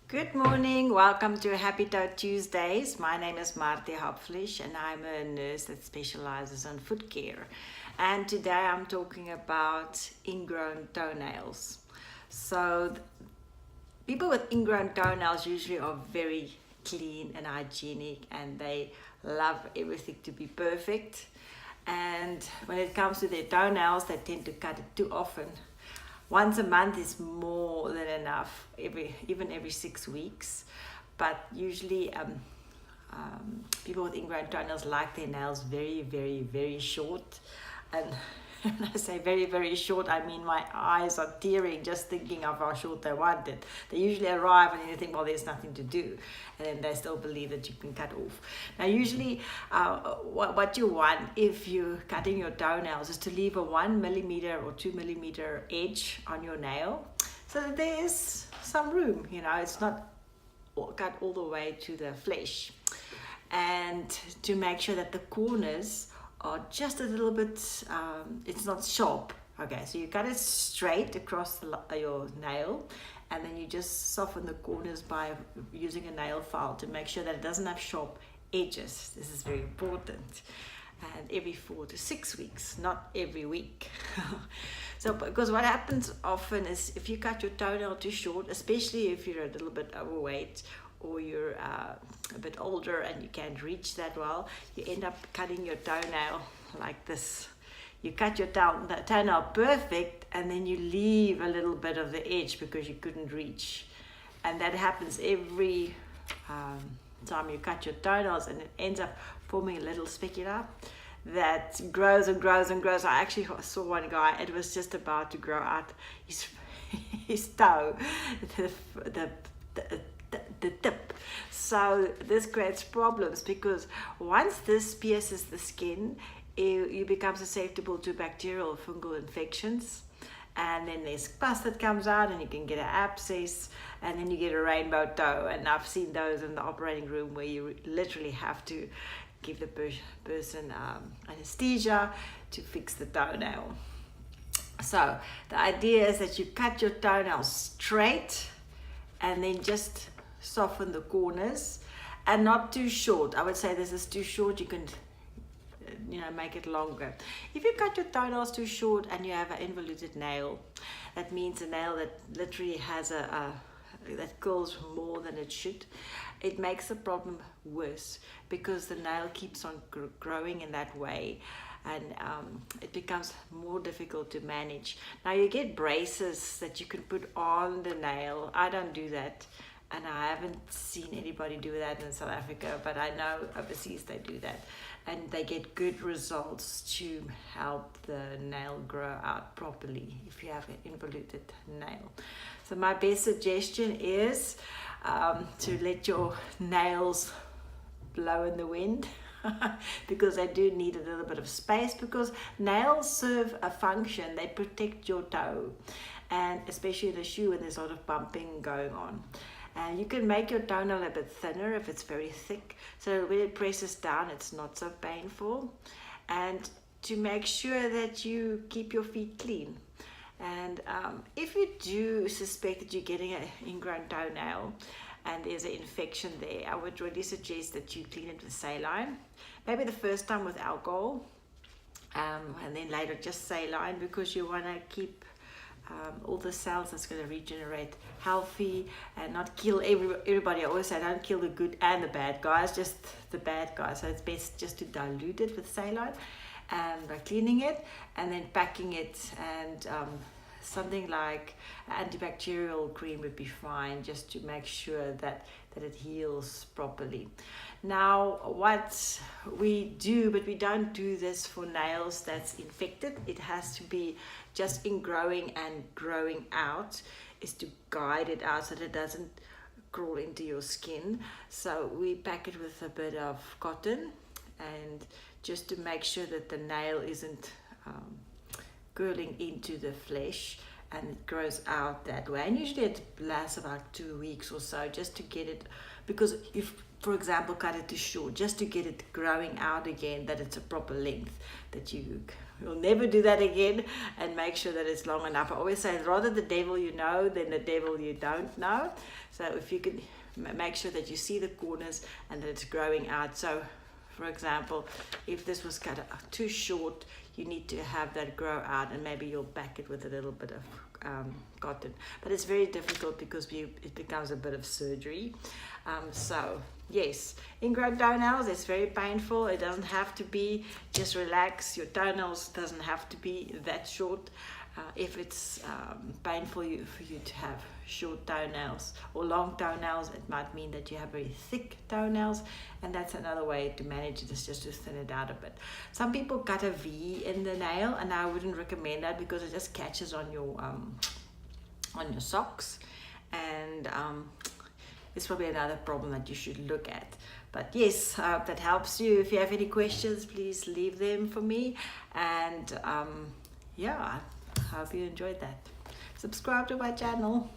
Good morning, welcome to Happy Toe Tuesdays. My name is Martie Hopflish and I'm a nurse that specializes on foot care. And today I'm talking about ingrown toenails. So people with ingrown toenails usually are very clean and hygienic and they love everything to be perfect. And when it comes to their toenails, they tend to cut it too often. Once a month is more than enough, even every 6 weeks. But usually people with ingrown toenails like their nails very, very, very short. And when I say very, very short, I mean my eyes are tearing just thinking of how short they want it. They usually arrive and you think, well, there's nothing to do. And then they still believe that you can cut off. Now, usually what you want if you're cutting your toenails is to leave a 1 millimeter or 2 millimeter edge on your nail so that there is some room, it's not cut all the way to the flesh. And to make sure that the corners are just a little bit, it's not sharp. Okay, so you cut it straight across your nail and then you just soften the corners by using a nail file to make sure that it doesn't have sharp edges. This is very important. And every 4 to 6 weeks, not every week. So, because what happens often is if you cut your toenail too short, especially if you're a little bit overweight or you're a bit older and you can't reach that well, you end up cutting your toenail like this. You cut your toenail perfect and then you leave a little bit of the edge because you couldn't reach. And that happens every time you cut your toenails, and it ends up forming a little spicula that grows and grows and grows. I actually saw one guy, it was just about to grow out his toe, the tip. So this creates problems because once this pierces the skin, you become susceptible to bacterial fungal infections, and then there's pus that comes out and you can get an abscess, and then you get a rainbow toe. And I've seen those in the operating room where you literally have to give the person anesthesia to fix the toenail. So the idea is that you cut your toenail straight and then just soften the corners and not too short. I would say this is too short. You can make it longer. If you cut your toenails too short and you have an involuted nail, that means a nail that literally has that curls more than it should, it makes the problem worse because the nail keeps on growing in that way, and it becomes more difficult to manage. Now you get braces that you can put on the nail. I don't do that, and I haven't seen anybody do that in South Africa, but I know overseas they do that, and they get good results to help the nail grow out properly if you have an involuted nail. So my best suggestion is to let your nails blow in the wind because they do need a little bit of space, because nails serve a function. They protect your toe, and especially the shoe when there's a lot of bumping going on. And you can make your toenail a bit thinner if it's very thick, so when it presses down it's not so painful. And to make sure that you keep your feet clean. And if you do suspect that you're getting an ingrown toenail and there's an infection there, I would really suggest that you clean it with saline. Maybe the first time with alcohol, and then later just saline, because you want to keep all the cells that's going to regenerate healthy and not kill everybody. I always say don't kill the good and the bad guys, just the bad guys. So it's best just to dilute it with saline and by cleaning it and then packing it, and something like antibacterial cream would be fine, just to make sure that it heals properly. Now what we do, but we don't do this for nails that's infected, it has to be just ingrowing and growing out, is to guide it out so that it doesn't crawl into your skin. So we pack it with a bit of cotton, and just to make sure that the nail isn't curling into the flesh and it grows out that way. And usually it lasts about 2 weeks or so, just to get it, because if, for example, cut it too short, just to get it growing out again, that it's a proper length, that you you'll never do that again, and make sure that it's long enough. I always say rather the devil you know than the devil you don't know. So if you can make sure that you see the corners and that it's growing out. So for example, if this was cut too short, you need to have that grow out, and maybe you'll back it with a little bit of cotton. But it's very difficult because it becomes a bit of surgery. So yes, ingrown toenails, it's very painful. It doesn't have to be. Just relax. Your toenails doesn't have to be that short. If it's painful for you to have short toenails or long toenails, it might mean that you have very thick toenails, and that's another way to manage it, is just to thin it out a bit. Some people cut a V in the nail, and I wouldn't recommend that because it just catches on your socks, and it's probably another problem that you should look at. But yes, I hope that helps you. If you have any questions, please leave them for me, and yeah, I hope you enjoyed that. Subscribe to my channel.